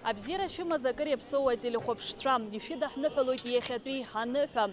Абзира шәымазакыр иаԥсоу ателехәаԥшцәа ишәыдаҳныҳәалоит иахьатәи аныҳәа.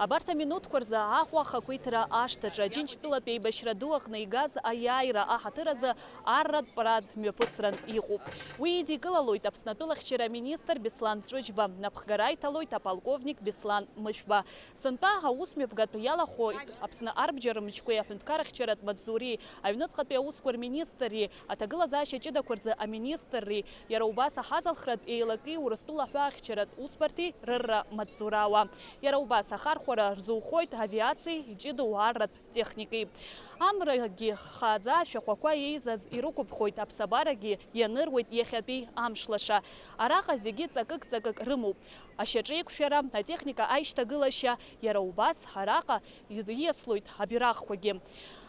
Абарҭ аминуҭқәа рзы Аҟәа ахақәиҭра ашҭаҿы Аџьынџьтәылатәи еибашьра ду аҟны игаз аиааира аҳаҭыразы арратә парад мҩаԥысран иҟоуп. Уи идикылалоит Аԥснатәылахьчара аминистр Беслан Ҵәыџьба, напхгара иҭалоит аполковник Беслан Мышәба. Сынтәа аусмҩаԥгатәы иалахоит Аԥсны арбџьармычкәеи аҳәынҭқаррахьчаратә Маҵзури, аҩныҵҟатәи аусқәа рминистри, аҭагылазаашьа ҷыдақәа рзы аминистри, иара убас аҳазалхратә еилаки Урыстәыла аҳәаахьчаратә усбарҭи рырра маҵзурауа. Иара убас ахархәара рзухоит авиациеи иҷыдоу арратә техникеи. Амрагьы хааӡа ашәахәақәа еизаз ирықәыԥхоит, аԥсабарагьы ианыруеит иахьатәи амшлаша. Араҟа зегьы ҵакык-ҵакык рымоуп. Ашьаҿеиқәшәара, атехника аишьҭагылашьа, иара убас араҟа ииаслоит абираҟқәагьы.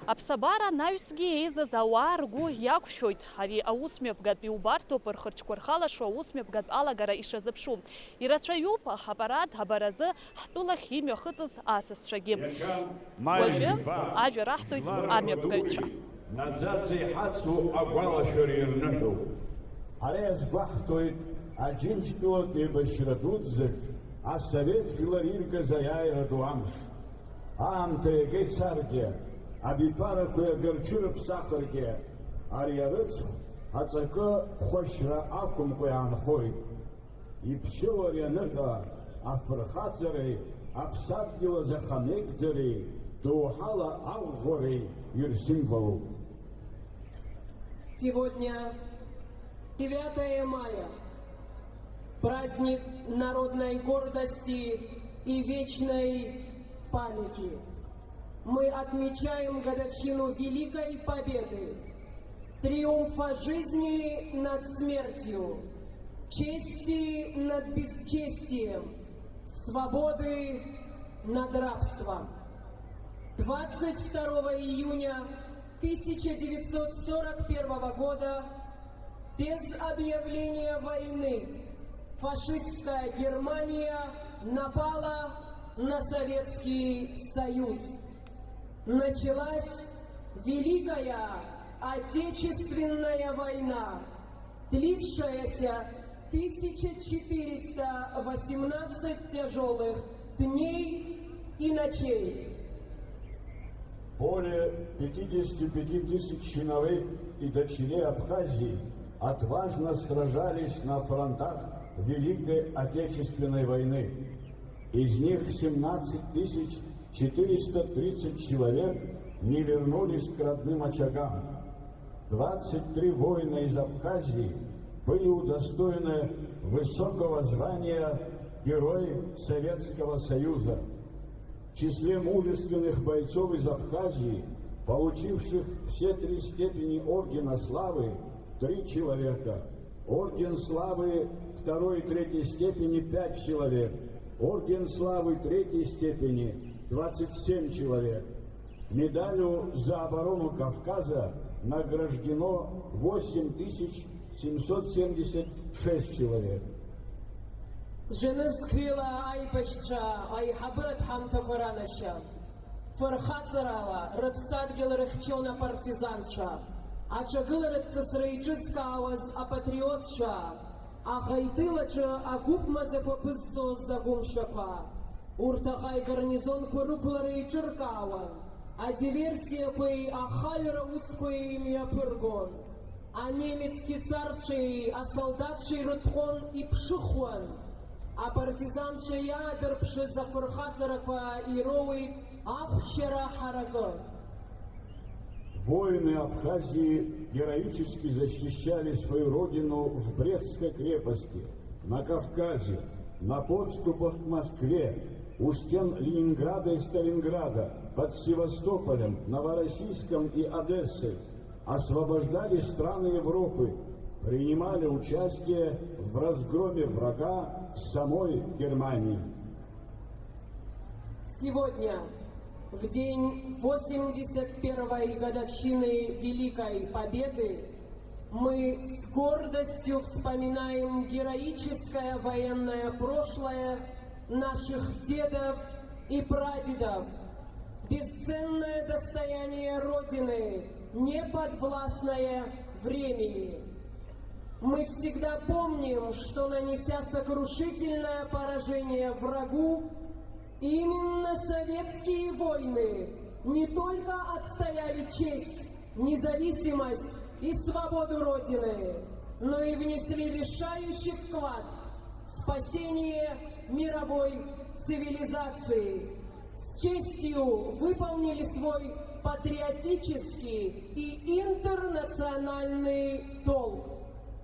Аԥсабара анаҩсгьы еизаз ауаа ргәы иақәшәоит. Ари аусмҩаԥгатәи убарҭоуп рхырҿқәа рхалашо аусмҩаԥгатә алагара ишазыԥшу. Ирацәаҩуп апарад абаразы ҳтәылахь имҩахыҵыз асасцәагьы. Уажәы ажәа раҳҭоит амҩаԥгаҩцәа. Наӡаӡа иҳацу агәалашәара ирныҳәоуп. Ара иазгәаҳҭоит Аџьынџьтәылатәи еибашьра дуӡӡаҿ асовет жәлар иргаз аиааира ду амш. Аамҭа иага ицаргьы, абиԥарақәа иагарҽырыԥсахыргьы, ари арыцхә аҵакы хәашьра ақәымкәа иаанхоит. Иԥшьоу ари аныҳәа афырхаҵареи, аԥсадгьыл азы ахамеигӡареи, доуҳала аӷәӷәареи ирсимволуп. Сегодня 9 мая. Праздник народной гордости и вечной памяти. Мы отмечаем годовщину Великой Победы, триумфа жизни над смертью, чести над бесчестием, свободы над рабством. 22 июня 1941 года без объявления войны фашистская Германия напала на Советский Союз. Началась Великая Отечественная война, длившаяся 1418 тяжелых дней и ночей. Более 55 тысяч сыновей и дочерей Абхазии отважно сражались на фронтах Великой Отечественной войны. Из них 17 430 человек не вернулись к родным очагам. 23 воина из Абхазии были удостоены высокого звания Герой Советского Союза. В числе мужественных бойцов из Абхазии, получивших все 3 степени Ордена Славы, 3 человека. Орден Славы 2 и 3 степени 5 человек. Орден Славы 3 степени 27 человек. Медалью за оборону Кавказа награждено 8776 человек. Женесквила айбашча, айхабрат хамтакваранаща. Фырхаҵарала рыԥсадгьыл рыхьчона партизанцәа, аҿагыларатәҵасра еиҿызкаауаз апатриотцәа, аха итылаҿы агәыԥ маӡақәа ԥызҵоз агәымшәақәа, урҭ аҟа игарнизонқәа рықәлара еиҿыркаауан, адиверсиақәеи ахаҩара усқәеи мҩаԥыргон, анемецки царцәеи асолдатцәеи рыҭҟәон иԥшыхуан, апартизанцәа иаадырԥшыз афырхаҵарақәа ироуит ахәшьара ҳаракы. Воины Абхазии героически защищали свою родину в Брестской крепости, на Кавказе, на подступах к Москве, у стен Ленинграда и Сталинграда, под Севастополем, Новороссийском и Одессой, освобождали страны Европы, принимали участие в разгроме врага в самой Германии. Сегодня, в день 81-й годовщины Великой Победы, мы с гордостью вспоминаем героическое военное прошлое наших дедов и прадедов, бесценное достояние Родины, неподвластное времени. мы всегда помним, что, нанеся сокрушительное поражение врагу, именно советские войны не только отстояли честь, независимость и свободу Родины, но и внесли решающий вклад в спасение мировой цивилизации. С честью выполнили свой патриотический и интернациональный долг.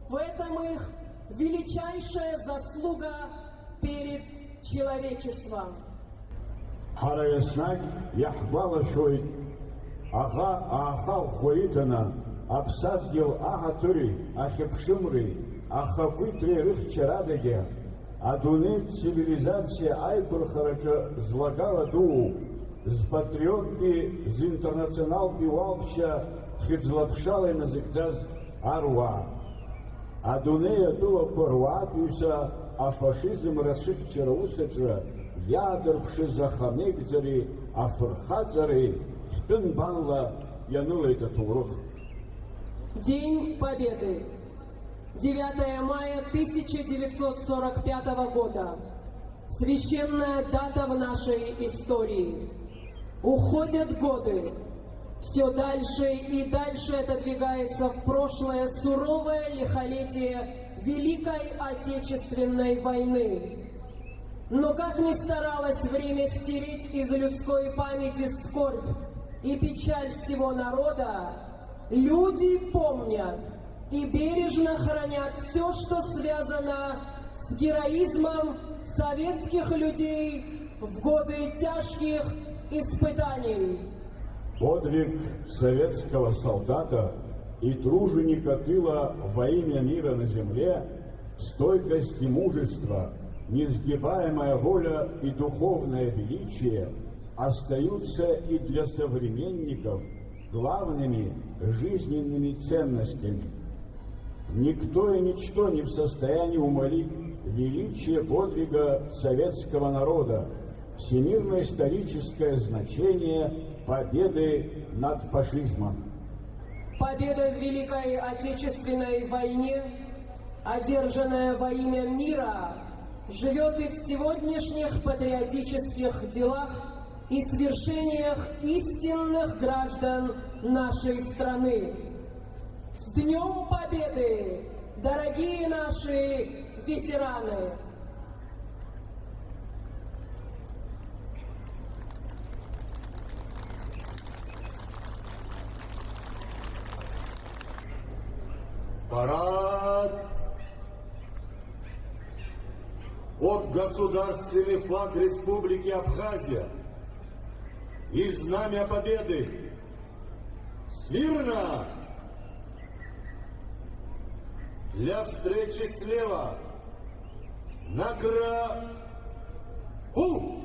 В этом их величайшая заслуга перед человечеством. Ҳара иаҳгәалашәоит аӷа ӷәӷәаитаны аԥсадгьыл аҳаҭыри, ахьыԥшымреи, ахақәиҭреи рыхьчарадагьы адунеитә цивилизациа аиқәырхараҿы злагала дуу, зпатриоттәи, зинтернационалтәи уалԥшьа хьыӡла-ԥшала иназыгӡаз аруаа. Адунеи атәылақәа руаатәыҩса афашизм рацәыхьчара усаҿы иаадырԥшыз ахамеигӡареи, афырхаҵареи хьтәы нбанла ианылеит аҭоурых. День Победы. 9 мая 1945 года. Священная дата в нашей истории. Уходят годы. Все дальше и дальше отодвигается в прошлое суровое лихолетие Великой Отечественной войны. Но как ни старалось время стереть из людской памяти скорбь и печаль всего народа, люди помнят и бережно хранят все, что связано с героизмом советских людей в годы тяжких испытаний. Подвиг советского солдата и труженика тыла во имя мира на земле, стойкость и мужество, несгибаемая воля и духовное величие остаются и для современников главными жизненными ценностями. Никто и ничто не в состоянии умалить величие подвига советского народа, всемирно-историческое значение победы над фашизмом. Победа в Великой Отечественной войне, одержанная во имя мира, живет и в сегодняшних патриотических делах и свершениях истинных граждан нашей страны. С Днем Победы, дорогие наши ветераны! Парад! Вот государственный флаг Республики Абхазия и знамя Победы. Смирно! Для встречи слева. У!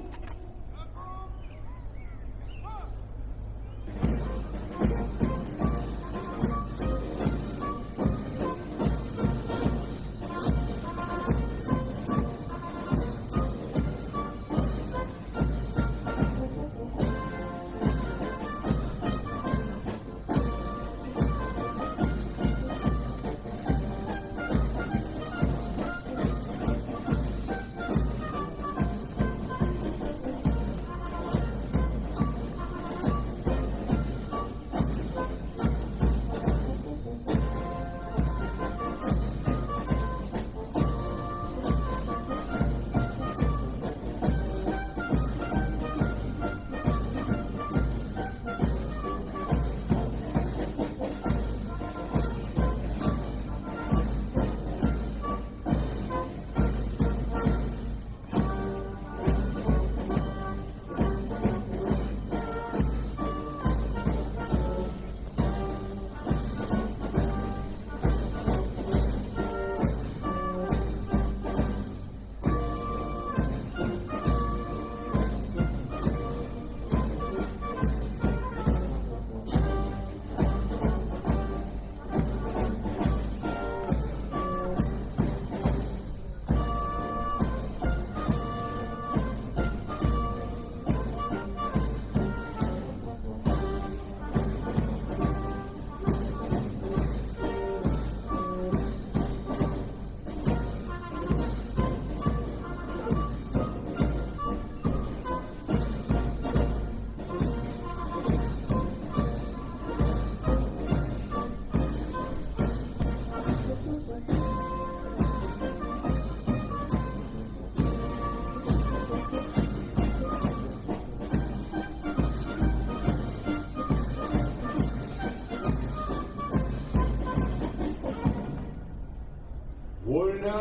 Вольно.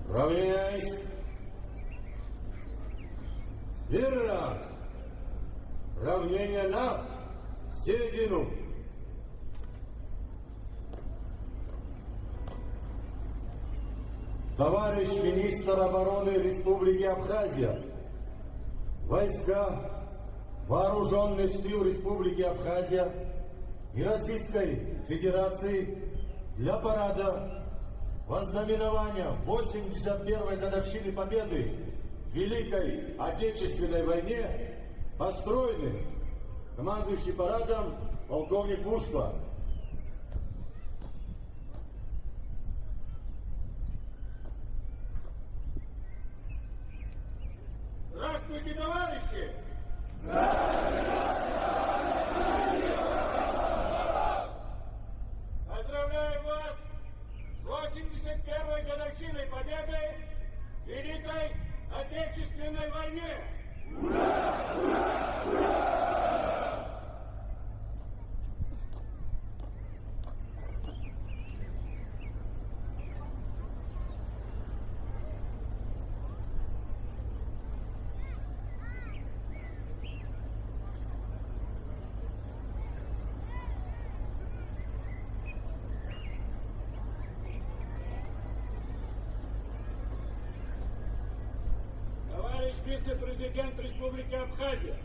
Равняйсь. Смирно. Равнение на середину. Товарищ министр обороны Республики Абхазия, войска Вооруженных сил Республики Абхазия и Российской Федерации для парада вознаменования 81-й годовщины Победы в Великой Отечественной войне построены командующий парадом полковник Бушпа. Здравствуйте, товарищи! Поздравляю вас с 81-й годовщиной Победы в Великой Отечественной войне! Вице-президент Республики Абхазия,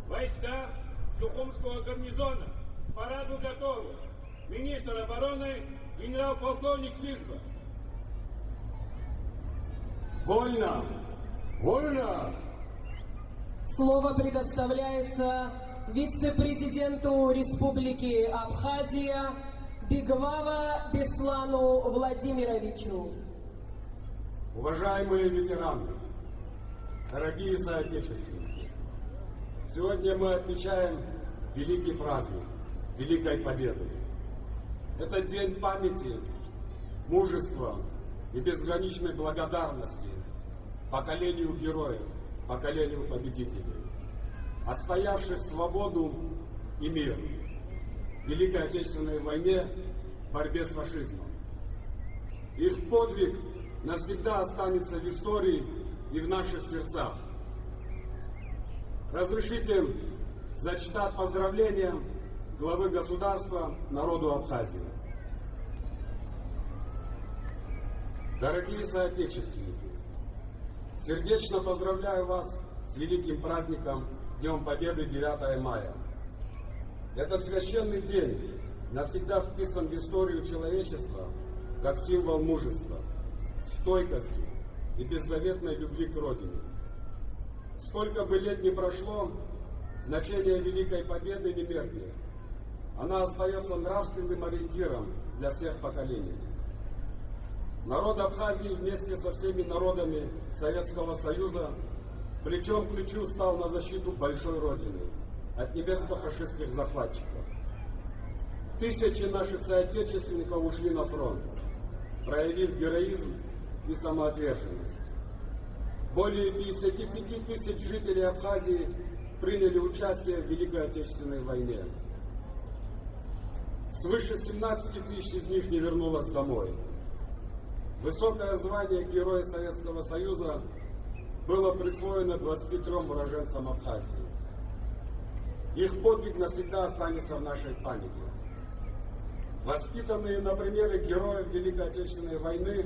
войска Сухумского гарнизона, к параду готовы. Министр обороны, генерал-полковник Фишба. Вольно! Вольно! Слово предоставляется вице-президенту Республики Абхазия Бигвава Беслану Владимировичу. Уважаемые ветераны, дорогие соотечественники, сегодня мы отмечаем великий праздник Великой Победы. Это день памяти, мужества и безграничной благодарности поколению героев, поколению победителей, отстоявших свободу и мир в Великой Отечественной войне в борьбе с фашизмом. Их подвиг навсегда останется в истории и в наших сердцах. Разрешите зачитать поздравления главы государства народу Абхазии. Дорогие соотечественники, сердечно поздравляю вас с великим праздником Днем Победы 9 мая. Этот священный день навсегда вписан в историю человечества как символ мужества, стойкости и беззаветной любви к Родине. Сколько бы лет ни прошло, значение Великой Победы не меркнет. Она остается нравственным ориентиром для всех поколений. Народ Абхазии вместе со всеми народами Советского Союза плечом к плечу стал на защиту большой Родины от немецко-фашистских захватчиков. Тысячи наших соотечественников ушли на фронт, проявив героизм и самоотверженность. Более 55 тысяч жителей Абхазии приняли участие в Великой Отечественной войне. Свыше 17 тысяч из них не вернулось домой. Высокое звание Героя Советского Союза было присвоено 23 уроженцам Абхазии. Их подвиг навсегда останется в нашей памяти. Воспитанные на примере героев Великой Отечественной войны,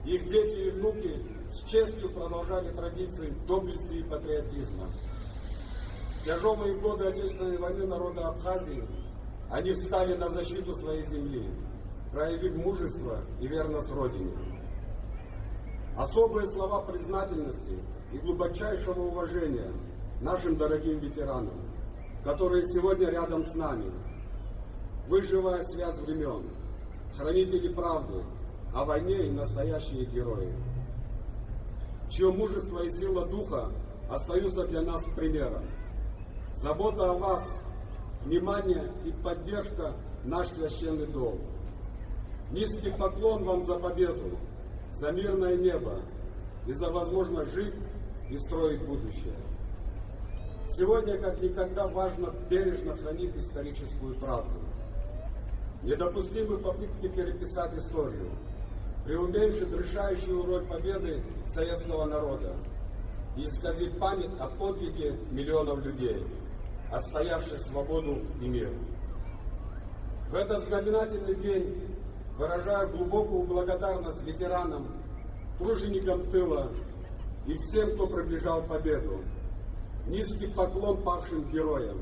их дети и внуки с честью продолжали традиции доблести и патриотизма. В тяжелые годы Отечественной войны народа Абхазии они встали на защиту своей земли, проявив мужество и верность Родине. Особые слова признательности и глубочайшего уважения нашим дорогим ветеранам, которые сегодня рядом с нами. Вы живая связь времен, хранители правды о войне и настоящие герои, чье мужество и сила духа остаются для нас примером. Забота о вас, внимание и поддержка – наш священный долг. Низкий поклон вам за победу, за мирное небо и за возможность жить и строить будущее. Сегодня, как никогда, важно бережно хранить историческую правду. Недопустимы попытки переписать историю, преуменьшить решающую роль победы советского народа и исказить память о подвиге миллионов людей, отстоявших свободу и мир. В этот знаменательный день выражаю глубокую благодарность ветеранам, труженикам тыла и всем, кто приближал победу. Низкий поклон павшим героям.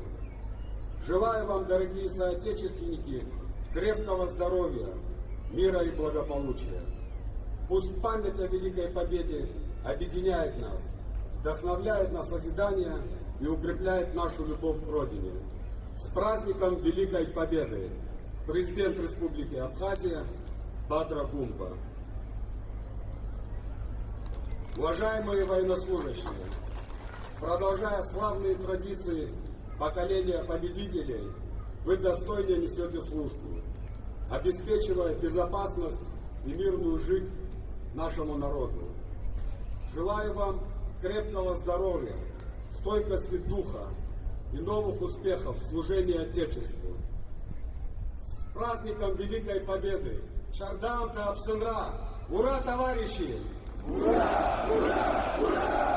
Желаю вам, дорогие соотечественники, крепкого здоровья, мира и благополучия. Пусть память о Великой Победе объединяет нас, вдохновляет на созидание и укрепляет нашу любовь к Родине. С праздником Великой Победы! Президент Республики Абхазия Бадра Гумба. Уважаемые военнослужащие, продолжая славные традиции поколения победителей, вы достойно несете службу, обеспечивая безопасность и мирную жизнь нашему народу. Желаю вам крепкого здоровья, стойкости духа и новых успехов в служении Отечеству. С праздником Великой Победы! Шардам Таапсынра! Ура, товарищи! Ура! Ура! Ура!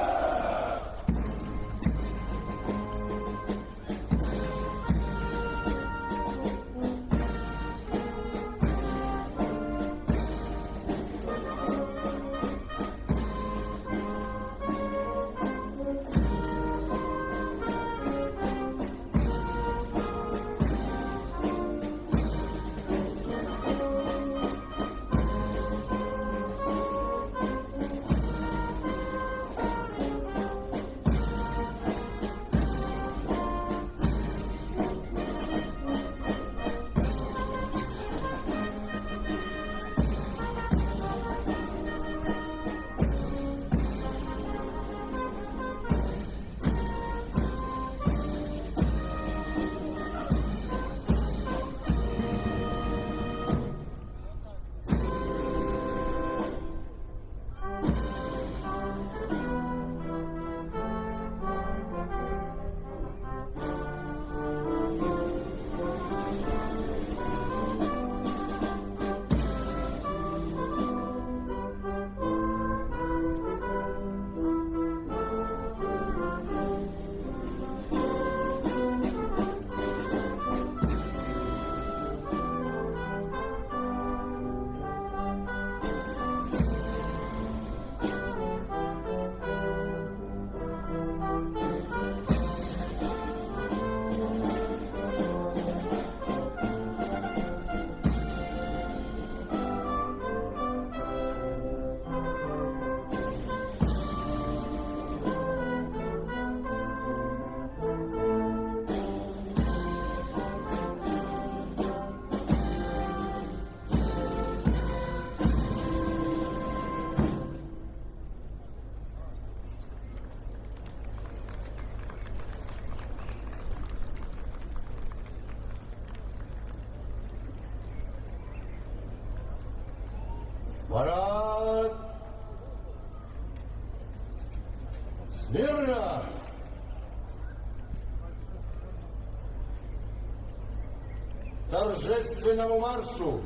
Парад! Смирно! Торжественному маршу!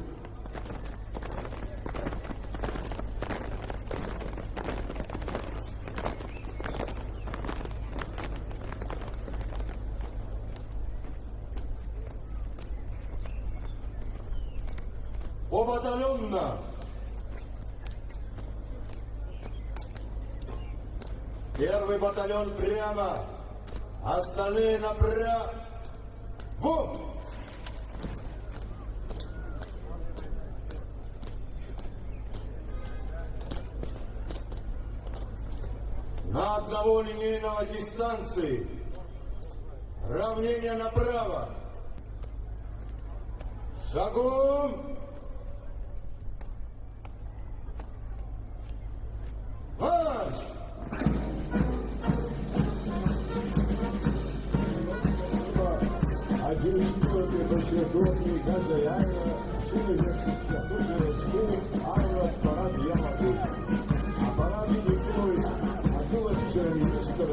Побатальонно! Первый батальон прямо, остальные направо. На одного линейного дистанции. Равнение направо. Шагом. Марш! Geliştiriyor başarılı gazayla şöyle çatışıyor ağır para diyamadı. Aparatı döküyor. Akıl açıcı minister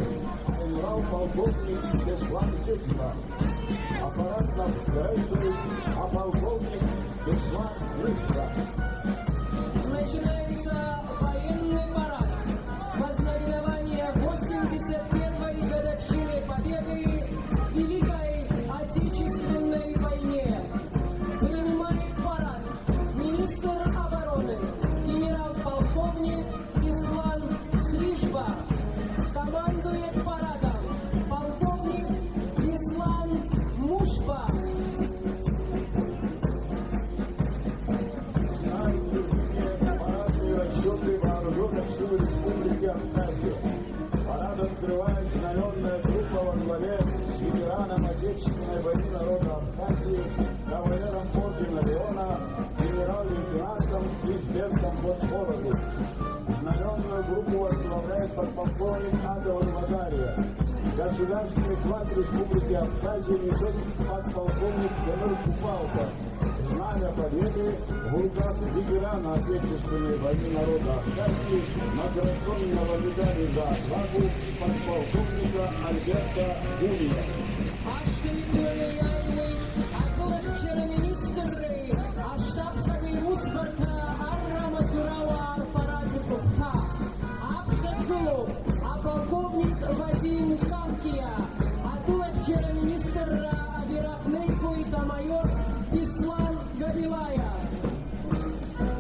Enral полковник Беслан Фишба. Аппаратом граждан, а полковник Беслан Фишба. Начинается военный парад. Вознаменование 81-й годовщины Победы в Великой Отечественной войне. Принимает парад министр обороны генерал-полковник Беслан Фишба. Командует парадом полковник Беслан Мушба. Парадные расчеты вооруженных сил Республики Абхазия. Парад открывает знаменная группа во главе с ветераном Отечественной войны народа Абхазии, кавалером ордена Леона, генерал-лейтенантом Избертом Бочфоровым. Знаменную группу возглавляет подполковник Адова Вадария. Государственный флаг Республики Абхазия несет подполковник Темир Купалка. Знамя Победы в руках ветерана Отечественной войны народа Абхазии, награжденного медалью за отвагу подполковника Альберта Гулия. А полковник Вадим Камкия, а то вчера министр Абирахнейку и майор Беслан Гавилая.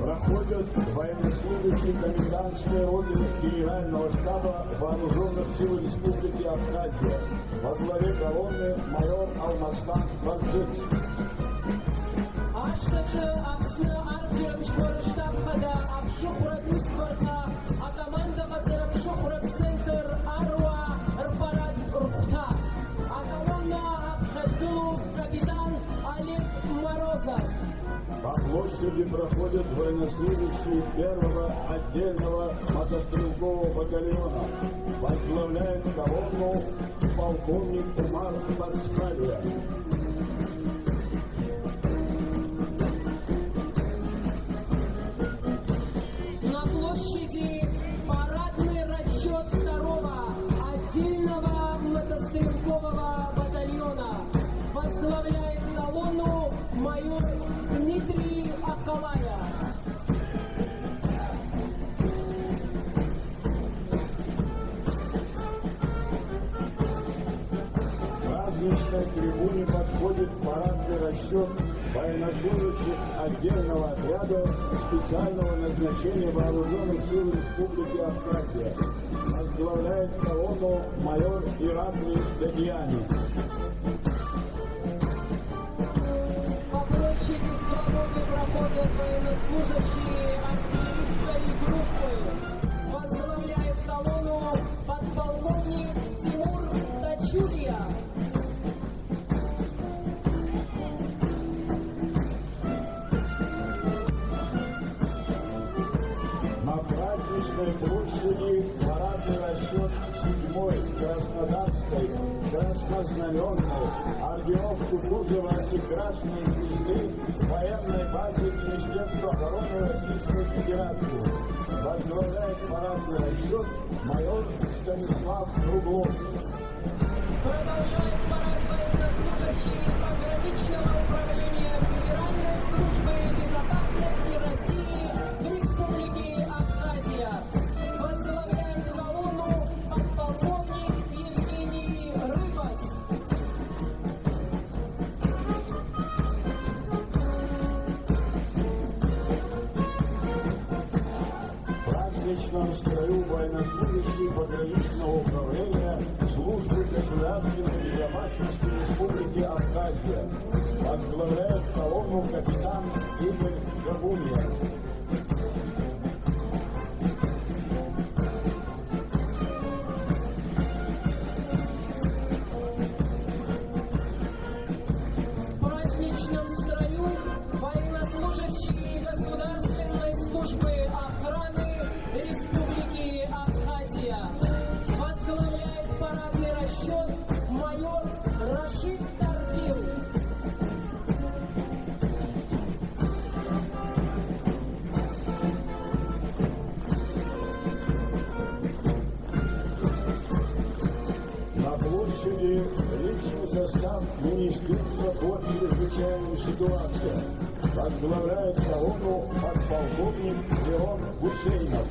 Проходят военнослужащие комендантской родины Генерального штаба Вооруженных сил Республики Абхазия. Во главе колонны майор Алмастан Бакджевский. Аштачы Аксны Арджеровичкор штаб-хада Абшухра Дуспарха, а команда Бадзер Абшухра Центр Арва Рпарад Рухта. А колонна Абхазгулов капитан Олег Морозов. По площади проходят военнослужащие первого отдельного мотострелкового батальона. Возглавляет колонну полковник Умар Парцхалия. На площади парадный расчет второго отдельного мотострелкового батальона. Возглавляет колонну майор Дмитрий Ахалая. К праздничной трибуне подходит парадный расчет военнослужащих отдельного отряда специального назначения Вооруженных сил Республики Абхазия. Возглавляет колонну майор Ираклий Дадьяни. По площади Свободы проходят военнослужащие артиллерийской группы. Возглавляет колонну подполковник Тимур Тачулия. На праздничной площади парадный расчет 7-й Краснодарской, Краснознаменной, орденовку Кузова и Красной Звезды военной базы Министерства обороны Российской Федерации. Возглавляет парадный расчет майор Станислав Круглов. Продолжает парад военнослужащие пограничного управления Федеральной службы безопасности России в Республике Абхазия. Возглавляет колонну подполковник Евгений Рыбас. В праздничном строю военнослужащие пограничного управления Службы государственной безопасности Республики Абхазия. Возглавляет колонну капитан Игорь Габунья. В праздничном строю военнослужащие Государственной службы охраны Республики Абхазия. Возглавляет парадный расчет майор Рашид Таркил. Министерства по чрезвычайным ситуациям. Возглавляет колонну подполковник Леон Гусейнов.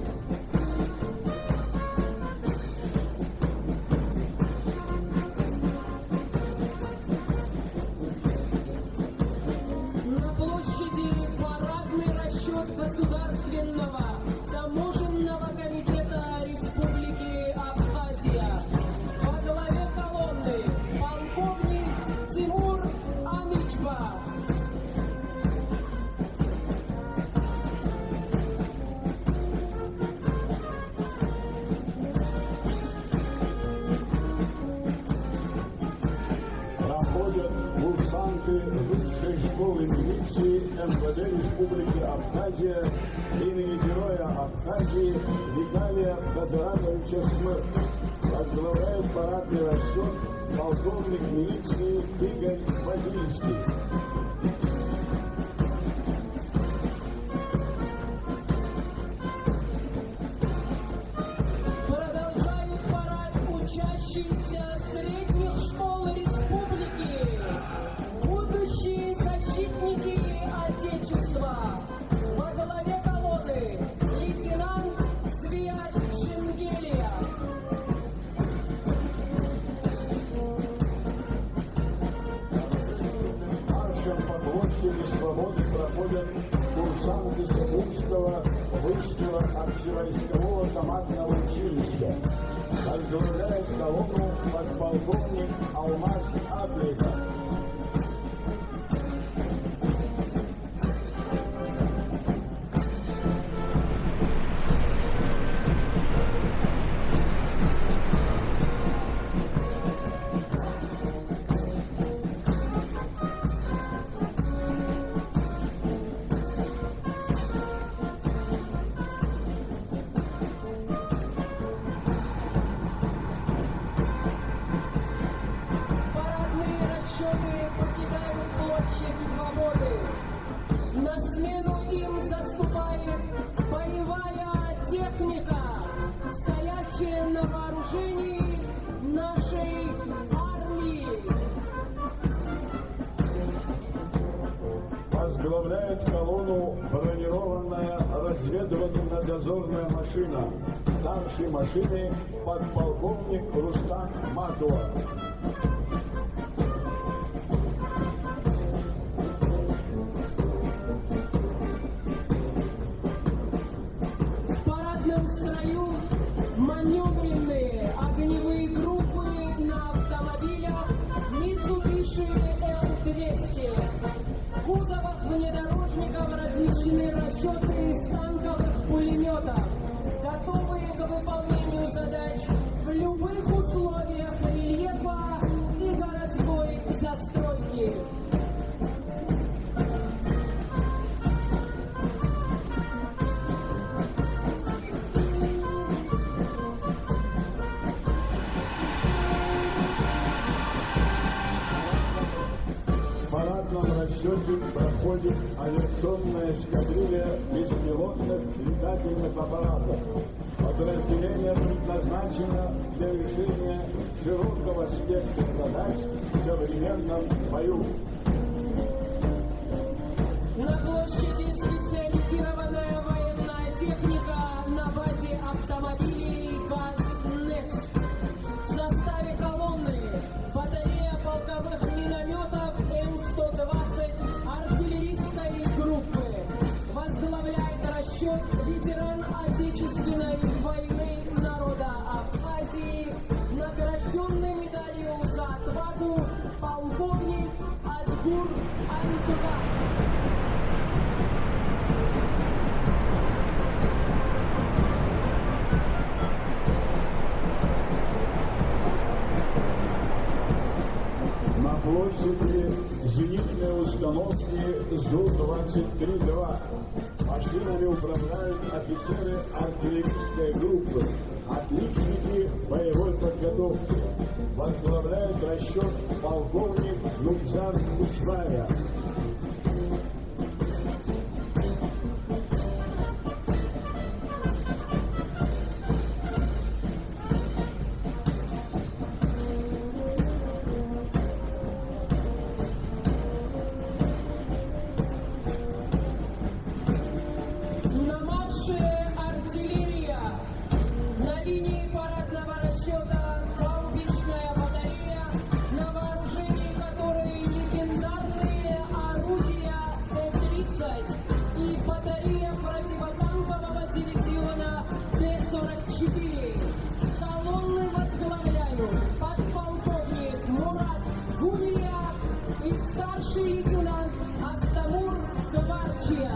На площади парадный расчет Государственного таможенного комитета Республики Абхазия. Во главе колонны полковник Тимур Амичба. Проходят курсанты Высшей школы милиции МВД Республики Абхазия имени Героя Абхазии Виталия Хазратовича Смырт. Возглавляет парадный расчет полковник милиции Игорь Вадильский. Продолжают парад учащиеся средних школ республики, будущие защитники Отечества. Во главе колонны лейтенант Свят Шенгелия. Маршем по площади Свободы проходят курсанты Сахумского высшего общевойскового командного училища. Возглавляет колонну подполковник Алмаз Адликов. Парадные расчеты покидают площадь Свободы. На смену им заступает боевая техника, стоящая на вооружении нашей армии. Возглавляет колонну бронированная разведывательно-дозорная машина. Старший машины подполковник Рустам Матуа. В парадном строю маневренные огневые группы на автомобилях Mitsubishi L200. В кузовах внедорожников размещены расчеты из танковых пулеметов, готовые к выполнению задач в любых условиях рельефа и городской застройки. В парадном расчете проходит авиационная эскадрилья беспилотных летательных аппаратов. Подразделение предназначено для решения широкого спектра задач в современном бою. На площади специализированная военная техника на базе автомобилей ГАЗ-НЕКС. В составе колонны батарея полковых минометов М-120 артиллерийской группы. Возглавляет расчет ветеран Отечественной войны народа Абхазии, награжденный медалью за отвагу полковник Адгур Антва. На площади зенитные установки ЗУ-23-2. Машинами управляют офицеры артиллерийской группы, отличники боевой подготовки. Возглавляет расчет полковник Нукзар Кучваря. старший лейтенант Астамур Кварчия.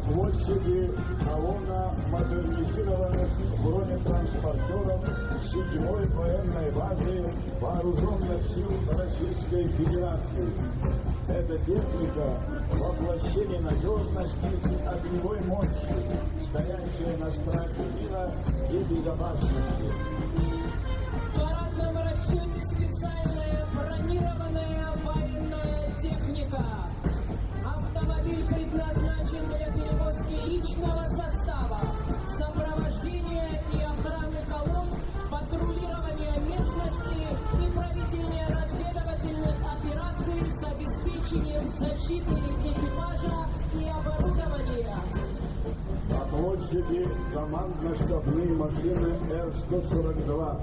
Площади колонна модернизированных бронетранспортеров 7-й военной базы Вооруженных сил Российской Федерации. Эта техника воплощение надежности и огневой мощи, стоящая на страже мира и безопасности. В парадном расчете специальная бронированная военная техника. Автомобиль предназначен для перевозки личного состава, сопровождения и охраны колонн, патрулирования местности и проведения разведывательных операций с обеспечением защиты экипажа и оборудования. На площади командно-штабные машины Р-142,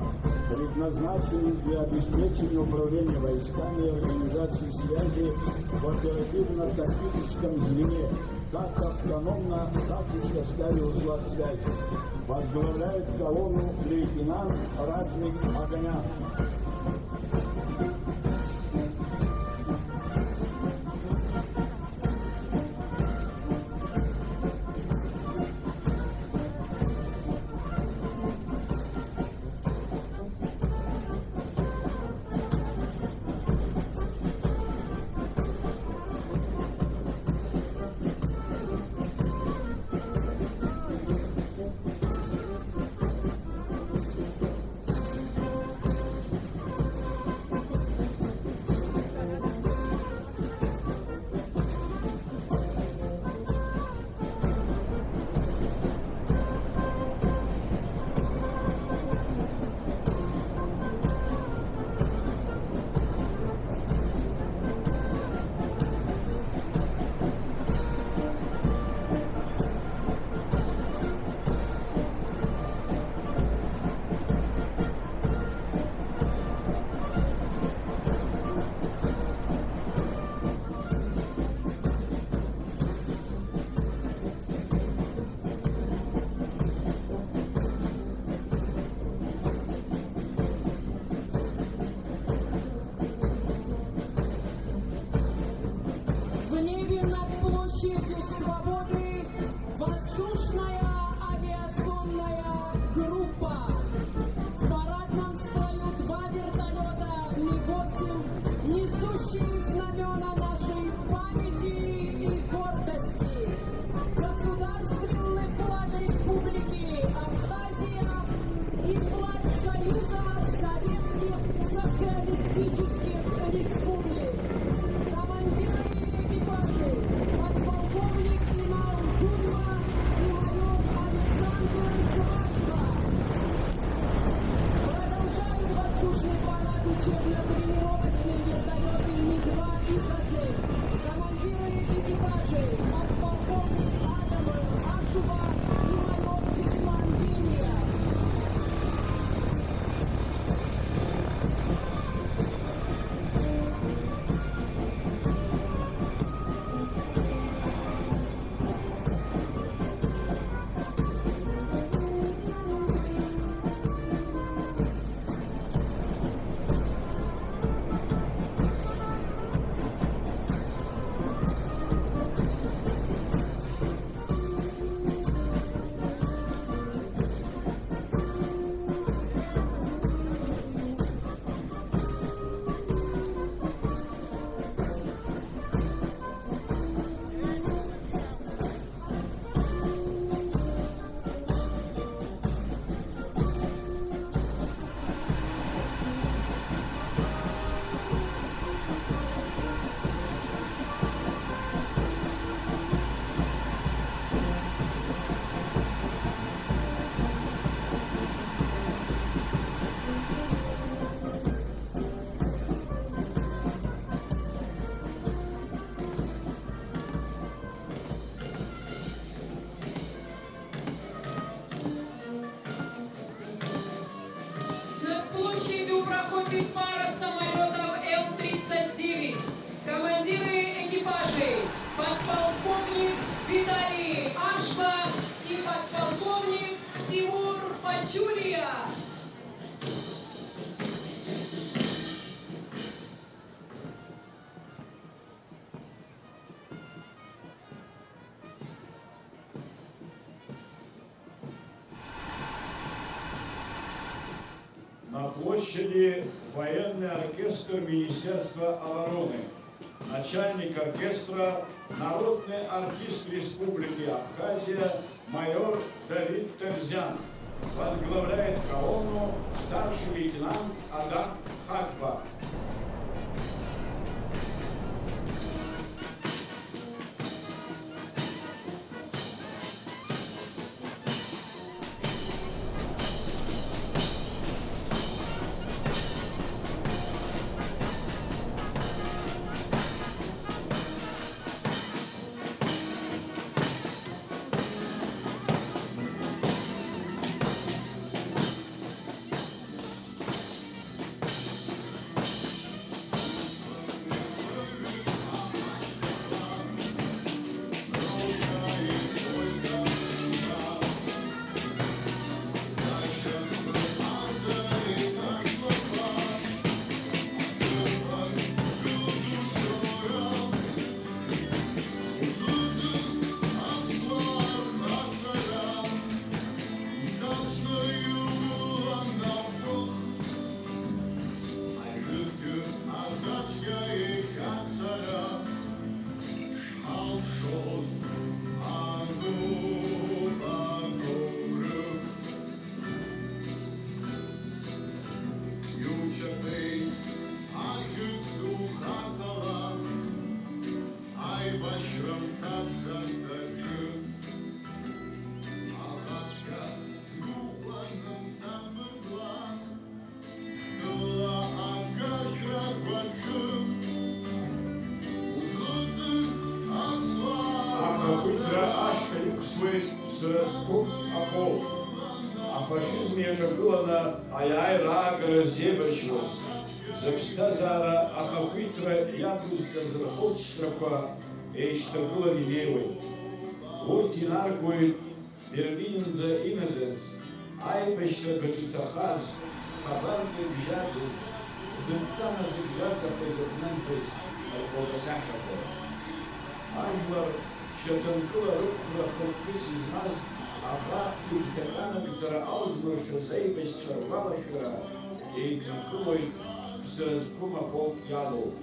предназначенные для обеспечения управления войсками и организации связи в оперативно-тактическом звене, как автономно, так и в составе узла связи. Возглавляет колонну лейтенант Радмик Аганян. В небе над площадью Свободы воздушная авиационная группа. В парадном строю 2 вертолета Ми-8, несущие знамена нашей памяти и гордости. Государственный флаг Республики Абхазия и флаг Союза Советских Социалистических Республик. Командиры экипажей, подполковник и пара самолетов Ил-39. Командиры экипажей подполковник Виталий Ашба и подполковник Тимур Пачулия. На площади военный оркестр Министерства обороны. Начальник оркестра народный артист Республики Абхазия майор Давид Терзян. Возглавляет колонну старший лейтенант Адам Хакба. А фашизме жагулана аяйра грозебачвос. Закстазара ахапитра якуста зрахотштрапа эйштагула вилевой. Вот инаргует Берлинза иназес. Айпешта гачитахаз. Хабарты бжадус. Зымцана зигзага фезазнантес. Алкодасахако. Айвар шатанкула рукра фокус из нас. Аба Юктакана Виктора Аузбруша заебась Чарвалашера и Тинкулой Сразкума Полк Яду.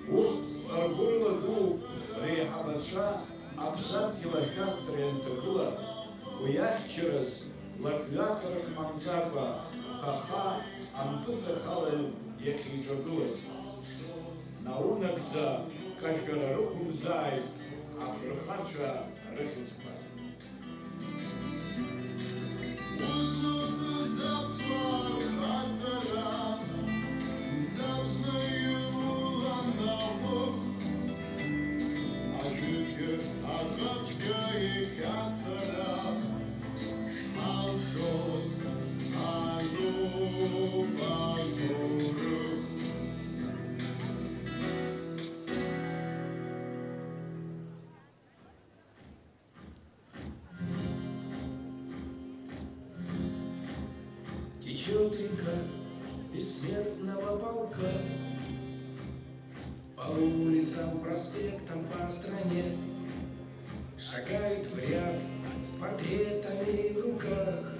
Вот Аргурила Ду Реханаша Абсат Хилахат Трентакула Уях через Лаквякарах Мамцапа Хаха Антуха Хален Яхиджагулас. Наунакца Кашгарарухум Зай Абрахача Рахинсква. Течет река бессмертного полка по улицам, проспектам, по стране. Шагает в ряд с портретами в руках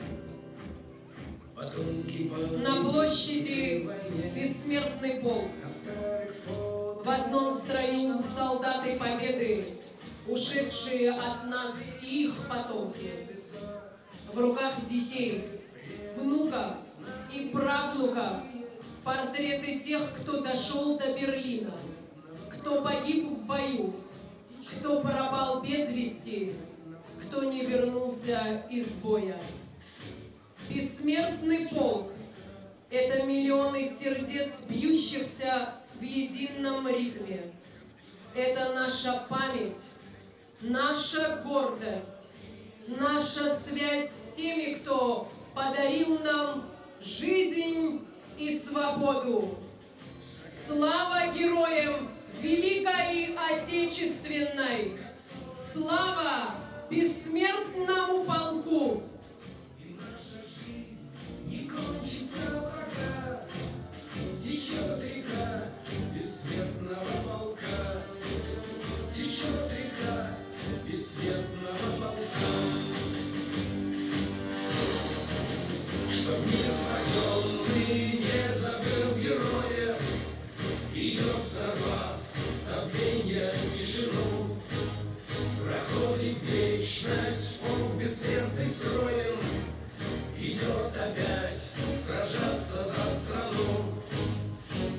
потомки На площади бессмертный полк. В одном строю солдаты Победы, ушедшие от нас их потомки. В руках детей, внуков и правнуков портреты тех, кто дошел до Берлина, кто погиб в бою, кто пропал без вести, кто не вернулся из боя. Бессмертный полк — это миллионы сердец, бьющихся в едином ритме. Это наша память, наша гордость, наша связь с теми, кто подарил нам жизнь и свободу. Слава героям Великой Отечественной! Слава бессмертному полку! Не кончится пока течет река бессмертного полка, течет река бессмертного полка. Чтоб неспасенный не забыл героя, идет взорвав забвенья тишину, проходит вечность, он бессмертный строем, идет опять сражаться за страну.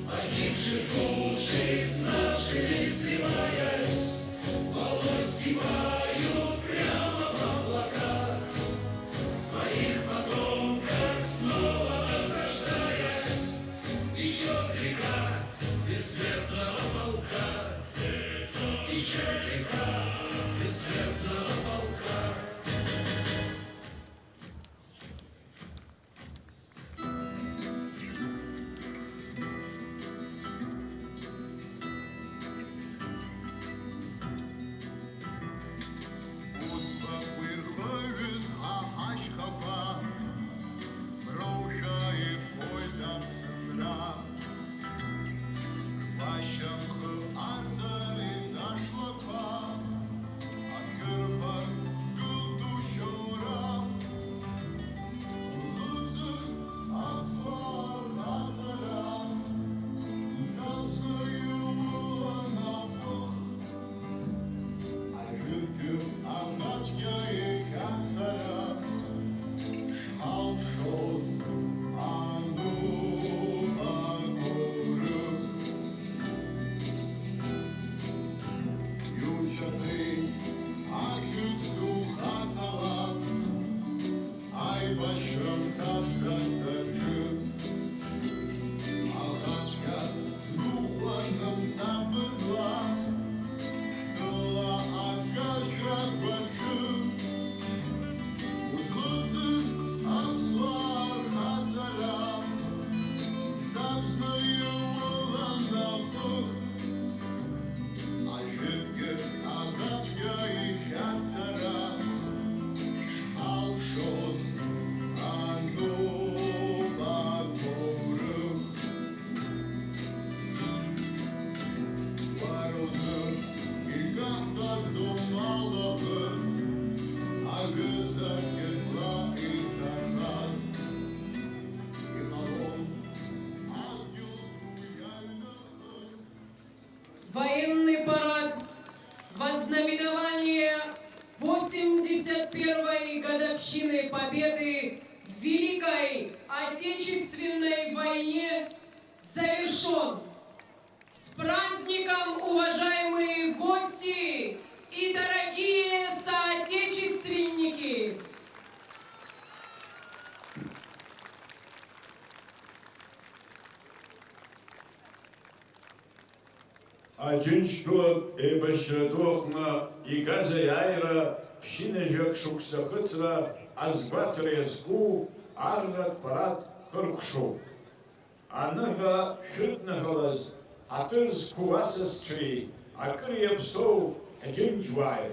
Погибших души с нашими сливаясь, волной сгибают прямо в облака, своих потомков снова возрождаясь, течет река бессмертного полка, течет река бессмертного полка. Военный парад во знаменование 81-й годовщины Победы в Великой Отечественной войне завершен. С праздником, уважаемые гости и дорогие соотечественники! Аџьынџьтәылак еибашьратәы игази аира ԥшьынажәак шықәса хыҵра азгәаҭара иазку арратә парад хыркәшоуп. Аныҳәа шәыднагалаз атыр зқәу асасцәеи акыр иаԥсоу ҳџьынџьуааи.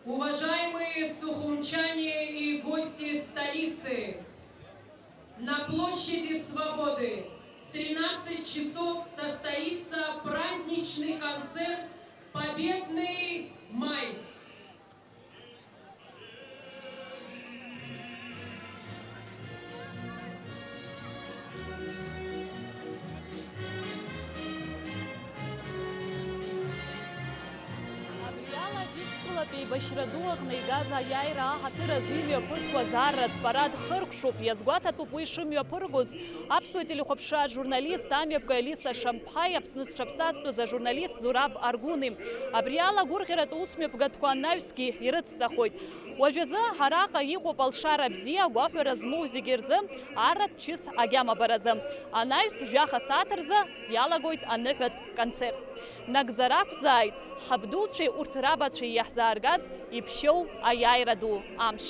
Уважаемые сухумчане и гости столицы, на площади Свободы в 13 часов состоится праздничный концерт «Победный май». Џьынџьтәылатәи еибашьра ду аҟны игаз аиааира аҳаҭыр азы имҩаԥысуаз арратә парад хыркәшоуп. Иазгәаҭатәуп уи шымҩаԥыргоз аԥсуа телехәаԥшра ажурналист амҩаԥгаҩ Алиса Шамԥҳаи, Аԥсны зҽаԥсазтәыз ажурналист Зураб Аргәыни. Абри ала гәырӷьаратә усмҩаԥгатәқәа анаҩсгьы ирыцҵахоит. Уажәазы араҟа иҟоуп алшара бзиа, агәаҳәара змоу зегьы рзы арратә чыс агьамабаразы. Анаҩс жәаха сааҭ рзы иалагоит аныҳәатә концерт. Нагӡара ақәзааит ҳабдуцәеи урҭ рабацәеи иаҳзааргаз иԥшьоу аиааира ду амш.